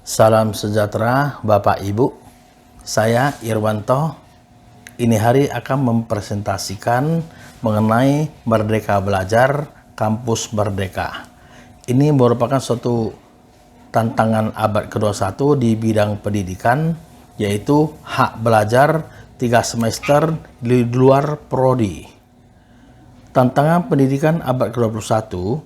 Salam sejahtera Bapak Ibu, saya Irwanto. Ini hari akan mempresentasikan mengenai Merdeka Belajar Kampus Merdeka. Ini merupakan suatu tantangan abad ke-21 di bidang pendidikan, yaitu hak belajar 3 semester di luar prodi. Tantangan pendidikan abad ke-21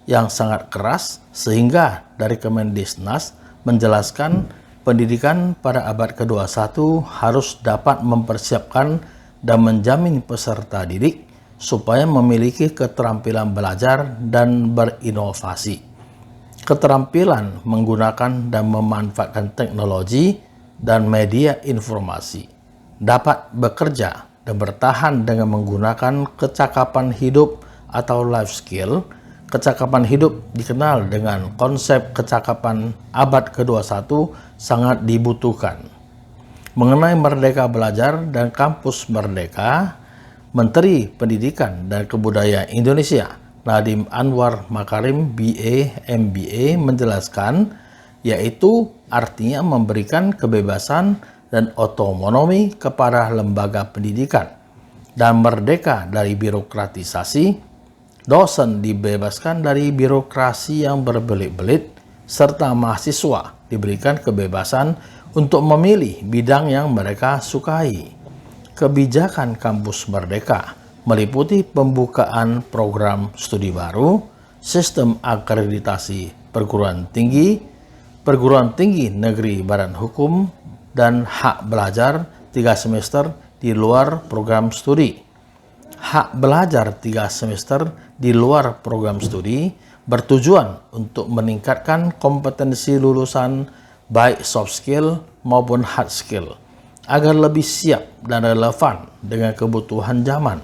yang sangat keras sehingga dari Kemendiknas menjelaskan pendidikan pada abad ke-21 harus dapat mempersiapkan dan menjamin peserta didik supaya memiliki keterampilan belajar dan berinovasi. Keterampilan menggunakan dan memanfaatkan teknologi dan media informasi, dapat bekerja dan bertahan dengan menggunakan kecakapan hidup atau life skill. Kecakapan hidup dikenal dengan konsep kecakapan abad ke-21 sangat dibutuhkan. Mengenai Merdeka Belajar dan Kampus Merdeka, Menteri Pendidikan dan Kebudayaan Indonesia Nadiem Anwar Makarim BA MBA menjelaskan, yaitu artinya memberikan kebebasan dan otonomi kepada lembaga pendidikan dan merdeka dari birokratisasi. Dosen dibebaskan dari birokrasi yang berbelit-belit, serta mahasiswa diberikan kebebasan untuk memilih bidang yang mereka sukai. Kebijakan Kampus Merdeka meliputi pembukaan program studi baru, sistem akreditasi perguruan tinggi negeri badan hukum, dan hak belajar 3 semester di luar program studi. Hak belajar 3 semester di luar program studi bertujuan untuk meningkatkan kompetensi lulusan baik soft skill maupun hard skill agar lebih siap dan relevan dengan kebutuhan zaman,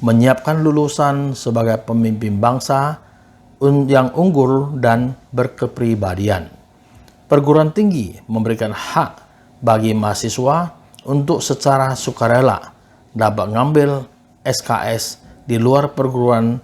menyiapkan lulusan sebagai pemimpin bangsa yang unggul dan berkepribadian. Perguruan tinggi memberikan hak bagi mahasiswa untuk secara sukarela dapat mengambil SKS di luar perguruan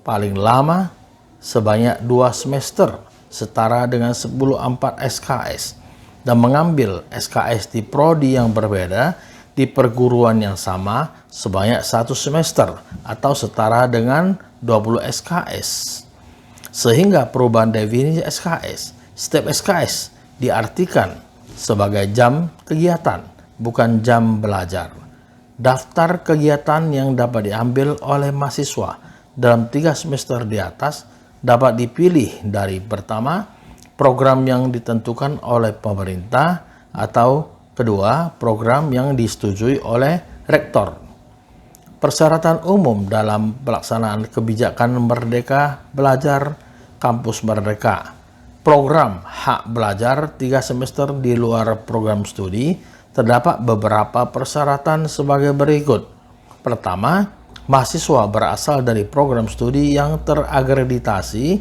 paling lama sebanyak 2 semester setara dengan 10/4 SKS dan mengambil SKS di prodi yang berbeda di perguruan yang sama sebanyak 1 semester atau setara dengan 20 SKS. Sehingga perubahan definisi SKS, setiap SKS diartikan sebagai jam kegiatan, bukan jam belajar. Daftar kegiatan yang dapat diambil oleh mahasiswa dalam 3 semester di atas dapat dipilih dari pertama, program yang ditentukan oleh pemerintah, atau kedua, program yang disetujui oleh rektor. Persyaratan umum dalam pelaksanaan kebijakan Merdeka Belajar Kampus Merdeka. Program hak belajar 3 semester di luar program studi terdapat beberapa persyaratan sebagai berikut. Pertama, mahasiswa berasal dari program studi yang terakreditasi.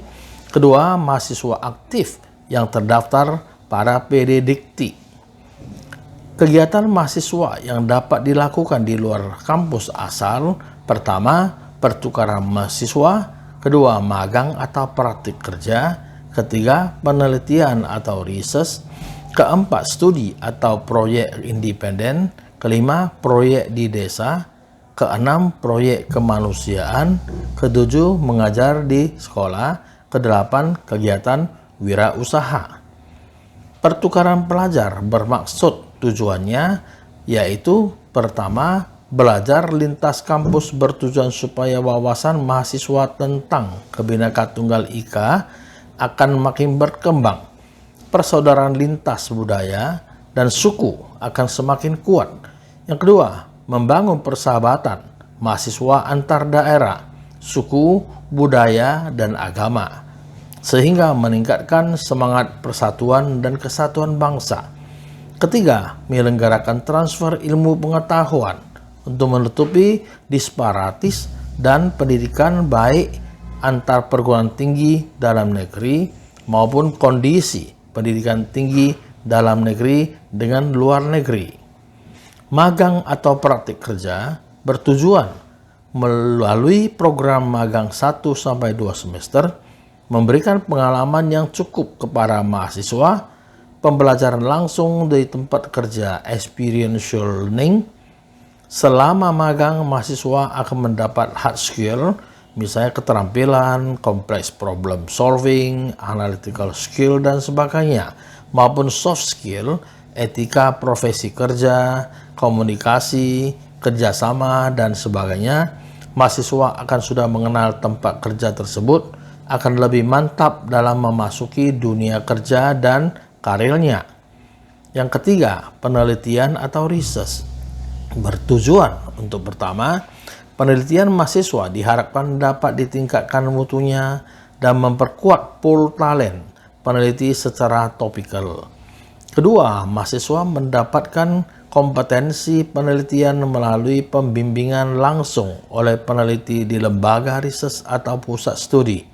Kedua, mahasiswa aktif yang terdaftar pada PD Dikti. Kegiatan mahasiswa yang dapat dilakukan di luar kampus asal. Pertama, pertukaran mahasiswa. Kedua, magang atau praktik kerja. Ketiga, penelitian atau research. Keempat, studi atau proyek independen. Kelima, proyek di desa. Keenam, proyek kemanusiaan. Ketujuh, mengajar di sekolah. Kedelapan, kegiatan wirausaha. Pertukaran pelajar bermaksud tujuannya yaitu pertama, belajar lintas kampus bertujuan supaya wawasan mahasiswa tentang Bhinneka Tunggal Ika akan makin berkembang. Persaudaraan lintas budaya dan suku akan semakin kuat. Yang kedua, membangun persahabatan mahasiswa antar daerah, suku, budaya, dan agama, sehingga meningkatkan semangat persatuan dan kesatuan bangsa. Ketiga, menyelenggarakan transfer ilmu pengetahuan untuk menutupi disparitas dan pendidikan baik antar perguruan tinggi dalam negeri maupun kondisi pendidikan tinggi dalam negeri dengan luar negeri. Magang atau praktik kerja bertujuan melalui program magang 1-2 semester memberikan pengalaman yang cukup kepada mahasiswa pembelajaran langsung di tempat kerja experiential learning. Selama magang, mahasiswa akan mendapat hard skill, misalnya keterampilan, complex problem solving, analytical skill, dan sebagainya, maupun soft skill, etika profesi kerja, komunikasi, kerjasama, dan sebagainya. Mahasiswa akan sudah mengenal tempat kerja tersebut, akan lebih mantap dalam memasuki dunia kerja dan karirnya. Yang ketiga, penelitian atau research. Bertujuan untuk pertama, penelitian mahasiswa diharapkan dapat ditingkatkan mutunya dan memperkuat pool talent peneliti secara topikal. Kedua, mahasiswa mendapatkan kompetensi penelitian melalui pembimbingan langsung oleh peneliti di lembaga riset atau pusat studi.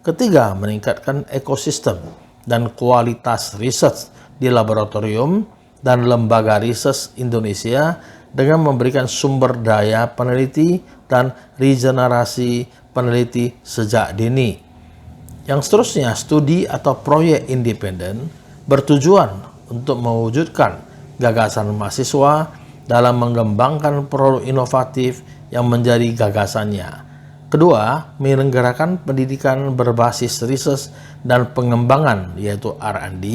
Ketiga, meningkatkan ekosistem dan kualitas riset di laboratorium dan lembaga riset Indonesia dengan memberikan sumber daya peneliti dan regenerasi peneliti sejak dini. Yang seterusnya, studi atau proyek independen bertujuan untuk mewujudkan gagasan mahasiswa dalam mengembangkan produk inovatif yang menjadi gagasannya. Kedua, menyelenggarakan pendidikan berbasis riset dan pengembangan, yaitu R&D.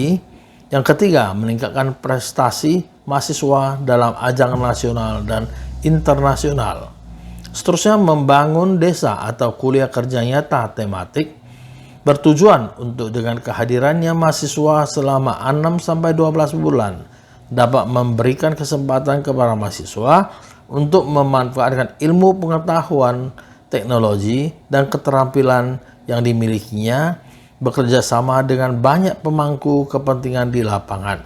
Yang ketiga, meningkatkan prestasi mahasiswa dalam ajang nasional dan internasional. Seterusnya, membangun desa atau kuliah kerja nyata tematik bertujuan untuk dengan kehadirannya mahasiswa selama 6-12 bulan dapat memberikan kesempatan kepada mahasiswa untuk memanfaatkan ilmu pengetahuan, teknologi, dan keterampilan yang dimilikinya bekerja sama dengan banyak pemangku kepentingan di lapangan.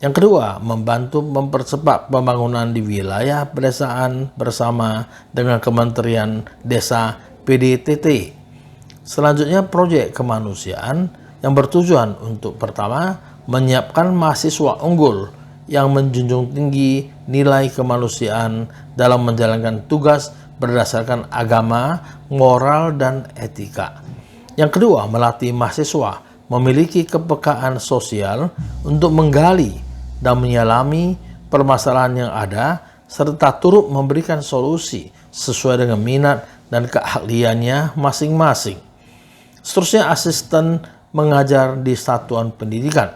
Yang kedua, membantu mempercepat pembangunan di wilayah pedesaan bersama dengan Kementerian Desa PDTT. Selanjutnya, proyek kemanusiaan yang bertujuan untuk pertama, menyiapkan mahasiswa unggul yang menjunjung tinggi nilai kemanusiaan dalam menjalankan tugas berdasarkan agama, moral, dan etika. Yang kedua, melatih mahasiswa memiliki kepekaan sosial untuk menggali dan menyelami permasalahan yang ada, serta turut memberikan solusi sesuai dengan minat dan keahliannya masing-masing. Seterusnya, asisten mengajar di satuan pendidikan.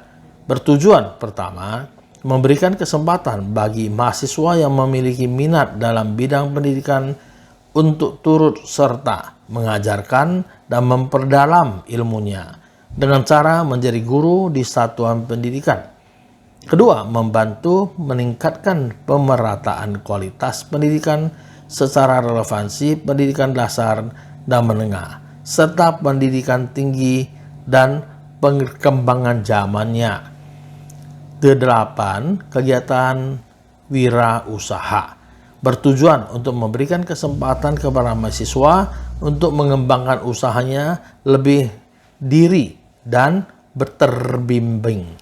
Bertujuan pertama, memberikan kesempatan bagi mahasiswa yang memiliki minat dalam bidang pendidikan untuk turut serta mengajarkan dan memperdalam ilmunya dengan cara menjadi guru di satuan pendidikan. Kedua, membantu meningkatkan pemerataan kualitas pendidikan secara relevansi pendidikan dasar dan menengah, serta pendidikan tinggi dan perkembangan zamannya. Kedelapan, kegiatan wirausaha bertujuan untuk memberikan kesempatan kepada mahasiswa untuk mengembangkan usahanya lebih diri dan terbimbing.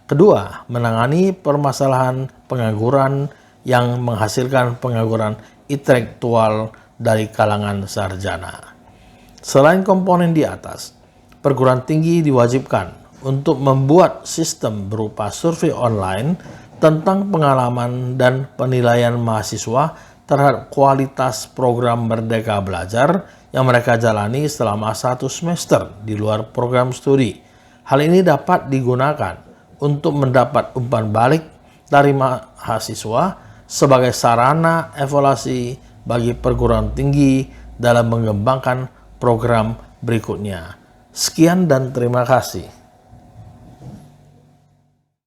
Kedua, menangani permasalahan pengangguran yang menghasilkan pengangguran intelektual dari kalangan sarjana. Selain komponen di atas, perguruan tinggi diwajibkan untuk membuat sistem berupa survei online tentang pengalaman dan penilaian mahasiswa terhadap kualitas program Merdeka Belajar yang mereka jalani selama 1 semester di luar program studi. Hal ini dapat digunakan untuk mendapat umpan balik dari mahasiswa sebagai sarana evaluasi bagi perguruan tinggi dalam mengembangkan program berikutnya. Sekian dan terima kasih.